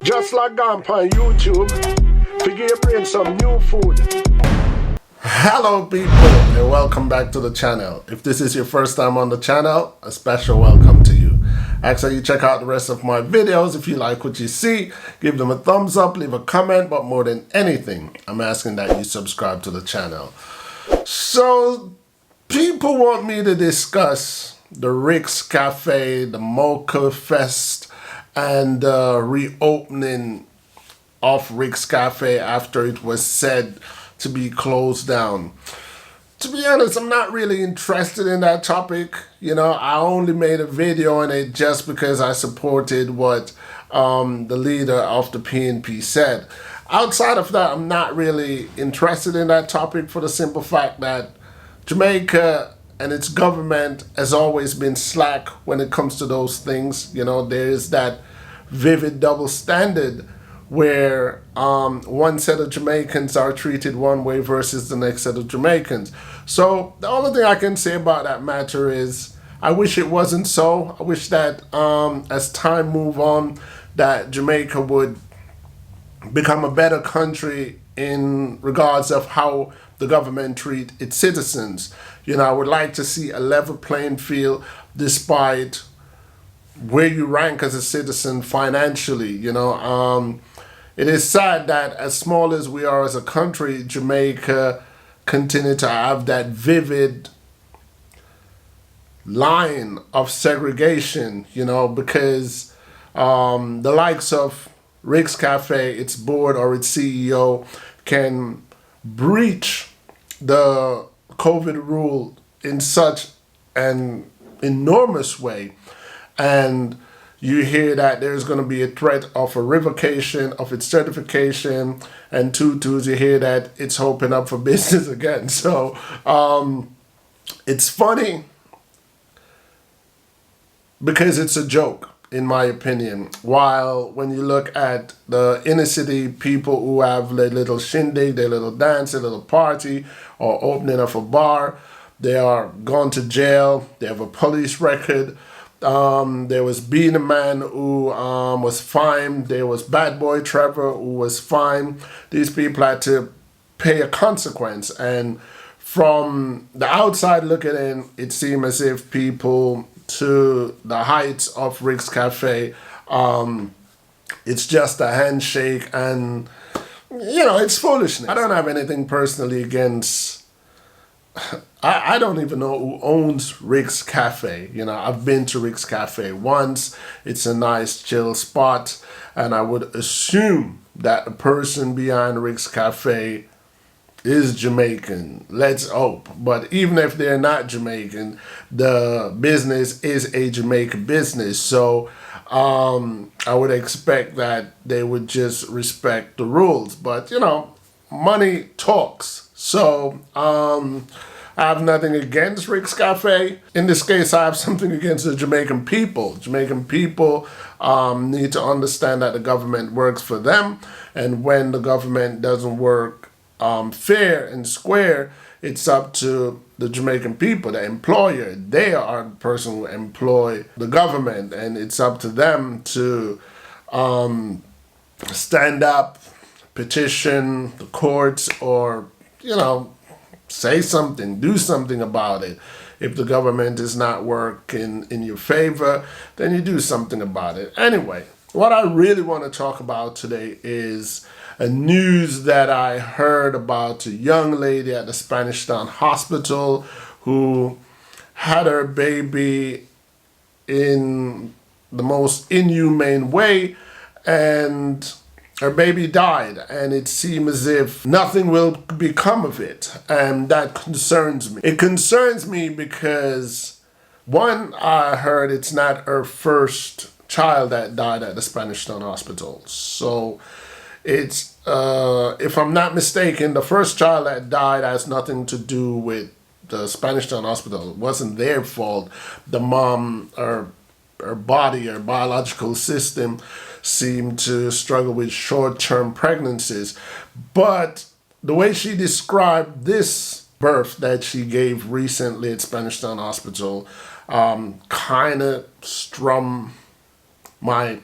Just like gone on YouTube, to give your brain some new food. Hello people and welcome back to the channel. If this is your first time on the channel, a special welcome to you. Actually, you check out the rest of my videos. If you like what you see, give them a thumbs up, leave a comment, but more than anything, I'm asking that you subscribe to the channel. So, people want me to discuss the Rick's Cafe, the Mocha Fest, and the reopening of Rick's Cafe after it was said to be closed down. To be honest, I'm not really interested in that topic. You know, I only made a video on it just because I supported what the leader of the PNP said. Outside of that, I'm not really interested in that topic for the simple fact that Jamaica and its government has always been slack when it comes to those things. You know, there is that vivid double standard where one set of Jamaicans are treated one way versus the next set of Jamaicans. So the only thing I can say about that matter is I wish it wasn't so. I wish that as time move on, that Jamaica would become a better country in regards of how the government treat its citizens. You know, I would like to see a level playing field despite where you rank as a citizen financially. You know, it is sad that as small as we are as a country, Jamaica continue to have that vivid line of segregation, you know, because the likes of Rick's Cafe, its board or its CEO can breach the COVID rule in such an enormous way. And you hear that there's going to be a threat of a revocation of its certification, and twos, you hear that it's open up for business again. So it's funny because it's a joke, in my opinion. While when you look at the inner city people who have their little shindig, their little dance, their little party, or opening of a bar, they are gone to jail, they have a police record. There was Being a Man who was fined. There was Bad Boy Trevor who was fined. These people had to pay a consequence. And from the outside looking in, it seemed as if people to the heights of Rick's Cafe, it's just a handshake and, you know, it's foolishness. I don't have anything personally against... I don't even know who owns Rick's Cafe. You know, I've been to Rick's Cafe once. It's a nice chill spot. And I would assume that the person behind Rick's Cafe is Jamaican. Let's hope. But even if they're not Jamaican, the business is a Jamaican business. So I would expect that they would just respect the rules. But, you know, money talks. So, I have nothing against Rick's Cafe. In this case, I have something against the Jamaican people. Jamaican people need to understand that the government works for them. And when the government doesn't work fair and square, it's up to the Jamaican people, the employer. They are the person who employ the government. And it's up to them to stand up, petition the courts, or, you know, say something, do something about it. If the government is not working in your favor, then you do something about it. Anyway, what I really want to talk about today is a news that I heard about a young lady at the Spanish Town Hospital who had her baby in the most inhumane way, and her baby died, and it seemed as if nothing will become of it, and that concerns me. It concerns me because, one, I heard it's not her first child that died at the Spanish Town Hospital. So it's, if I'm not mistaken, the first child that died has nothing to do with the Spanish Town Hospital. It wasn't their fault. The mom, her body, her biological system seemed to struggle with short-term pregnancies. But the way she described this birth that she gave recently at Spanish Town Hospital kind of strummed my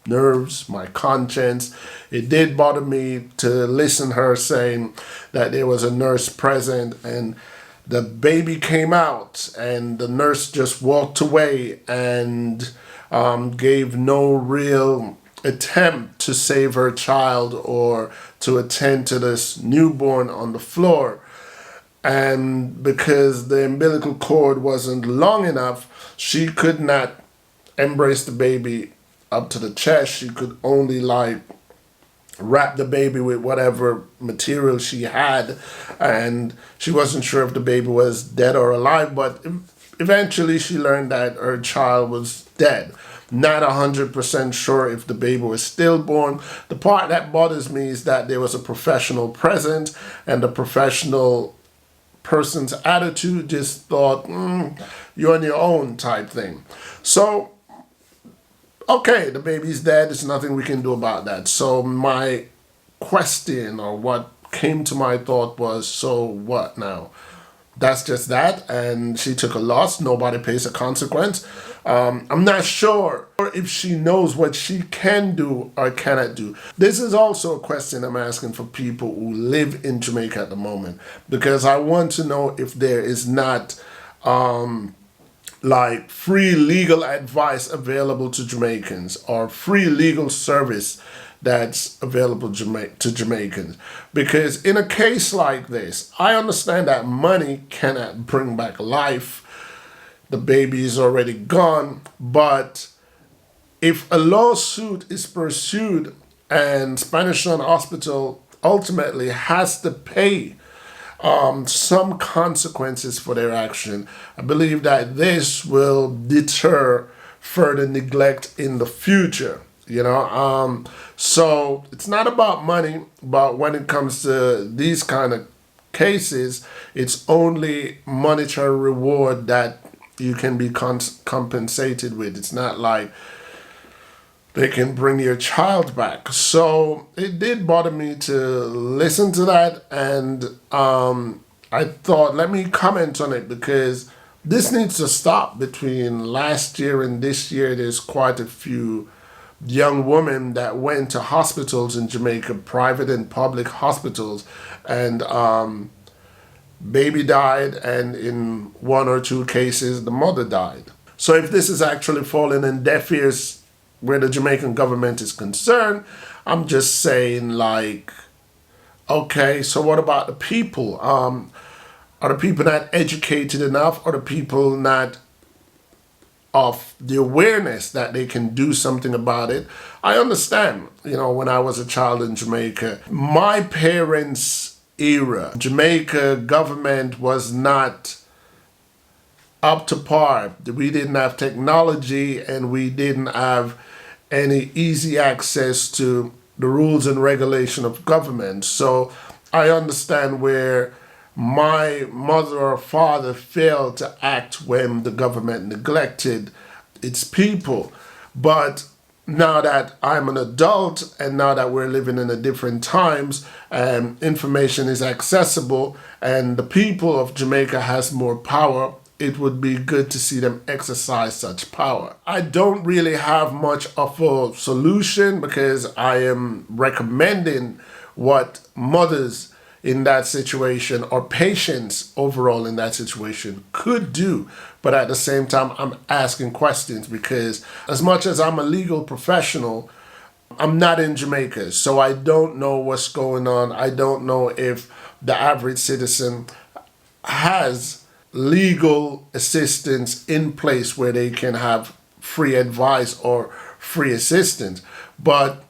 nerves, my conscience. It did bother me to listen her saying that there was a nurse present and the baby came out and the nurse just walked away and gave no real attempt to save her child or to attend to this newborn on the floor. And because the umbilical cord wasn't long enough, she could not embrace the baby up to the chest. She could only like wrap the baby with whatever material she had, and she wasn't sure if the baby was dead or alive, but eventually she learned that her child was dead. Not 100% sure if the baby was stillborn. The part that bothers me is that there was a professional present, and the professional person's attitude just thought, you're on your own type thing. So, okay, the baby's dead. There's nothing we can do about that. So my question, or what came to my thought, was, so what now? That's just that, and she took a loss. Nobody pays a consequence. I'm not sure if she knows what she can do or cannot do. This is also a question I'm asking for people who live in Jamaica at the moment, because I want to know if there is not like free legal advice available to Jamaicans, or free legal service that's available to Jamaicans. Because in a case like this, I understand that money cannot bring back life. The baby is already gone. But if a lawsuit is pursued and Spanish Town Hospital ultimately has to pay some consequences for their action, I believe that this will deter further neglect in the future. So it's not about money, but when it comes to these kind of cases, it's only monetary reward that you can be compensated with. It's not like they can bring your child back. So it did bother me to listen to that, and I thought, let me comment on it, because this needs to stop. Between last year and this year, there's quite a few young women that went to hospitals in Jamaica, private and public hospitals, and baby died, and in one or two cases the mother died. So if this is actually falling in deaf ears where the Jamaican government is concerned, I'm just saying, like, okay, so what about the people? Are the people not educated enough? Are the people not of the awareness that they can do something about it? I understand, when I was a child in Jamaica, my parents' era, Jamaica government was not up to par. We didn't have technology, and we didn't have any easy access to the rules and regulation of government. So I understand where my mother or father failed to act when the government neglected its people. But now that I'm an adult, and now that we're living in a different times, and information is accessible, and the people of Jamaica has more power, it would be good to see them exercise such power. I don't really have much of a solution, because I am recommending what mothers in that situation, or patients overall in that situation, could do. But at the same time, I'm asking questions, because as much as I'm a legal professional, I'm not in Jamaica, so I don't know what's going on. I don't know if the average citizen has legal assistance in place where they can have free advice or free assistance. But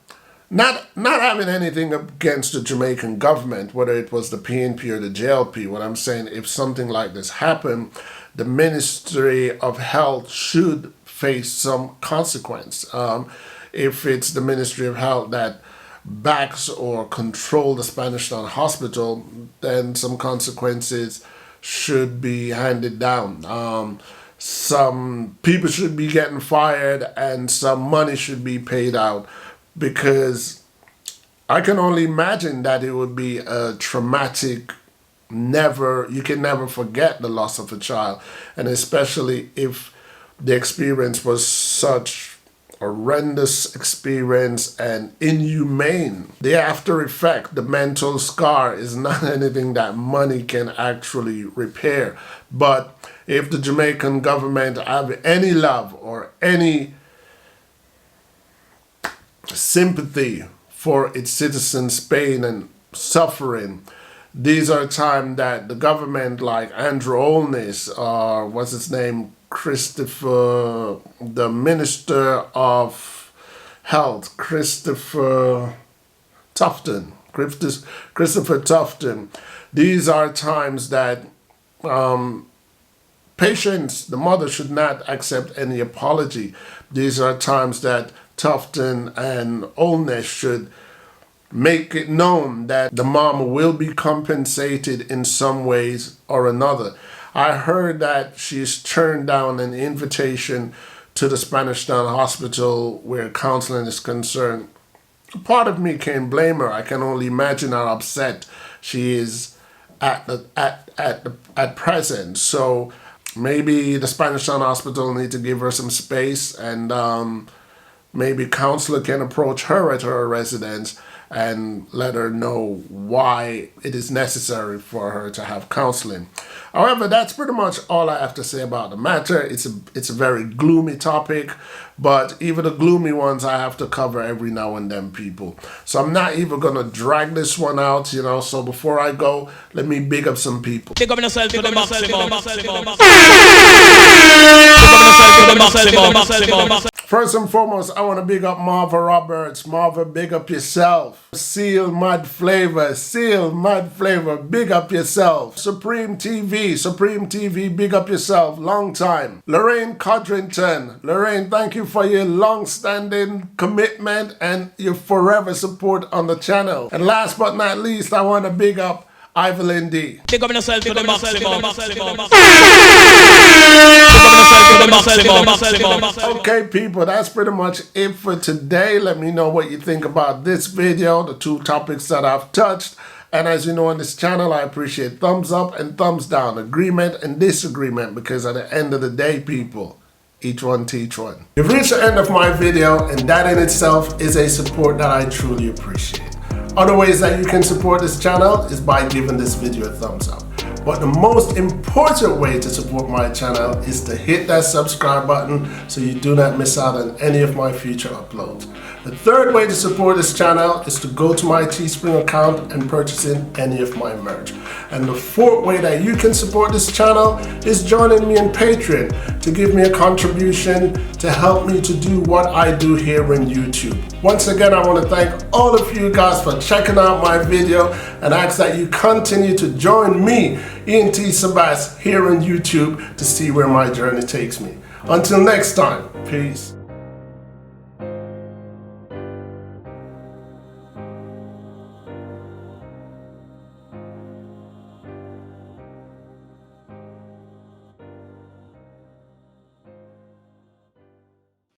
not having anything against the Jamaican government, whether it was the PNP or the JLP. What I'm saying, if something like this happened, the Ministry of Health should face some consequence. If it's the Ministry of Health that backs or control the Spanish Town Hospital, then some consequences should be handed down. Some people should be getting fired, and some money should be paid out, because I can only imagine that it would be a traumatic, you can never forget the loss of a child, and especially if the experience was such horrendous experience and inhumane. The after effect, the mental scar, is not anything that money can actually repair. But if the Jamaican government have any love or any sympathy for its citizens' pain and suffering, these are times that the government, like Andrew Holness, or what's his name, Christopher, the Minister of Health, Christopher Tufton, these are times that patients, the mother, should not accept any apology. These are times that Tufton and Holness should make it known that the mom will be compensated in some ways or another. I heard that she's turned down an invitation to the Spanish Town Hospital where counseling is concerned. Part of me can't blame her. I can only imagine how upset she is at present. So maybe the Spanish Town Hospital need to give her some space, and maybe counselor can approach her at her residence and let her know why it is necessary for her to have counseling. However, that's pretty much all I have to say about the matter. It's a very gloomy topic, but even the gloomy ones I have to cover every now and then, people. So I'm not even gonna drag this one out, you know. So before I go, let me big up some people. Big up yourself to the maximum. First and foremost, I want to big up Marva Roberts. Marva, big up yourself. Seal Mud Flavor, big up yourself. Supreme TV, big up yourself. Long time. Lorraine Codrington. Lorraine, thank you for your long-standing commitment and your forever support on the channel. And last but not least, I want to big up Evelyn D. Big up yourself to the maximum. Okay, people, that's pretty much it for today. Let me know what you think about this video, the two topics that I've touched. And as you know, on this channel, I appreciate thumbs up and thumbs down, agreement and disagreement, because at the end of the day, people, each one teach one. You've reached the end of my video, and that in itself is a support that I truly appreciate. Other ways that you can support this channel is by giving this video a thumbs up. But the most important way to support my channel is to hit that subscribe button so you do not miss out on any of my future uploads. The third way to support this channel is to go to my Teespring account and purchase in any of my merch. And the fourth way that you can support this channel is joining me on Patreon to give me a contribution to help me to do what I do here on YouTube. Once again, I want to thank all of you guys for checking out my video and ask that you continue to join me, ENT Sabas, here on YouTube to see where my journey takes me. Until next time, peace.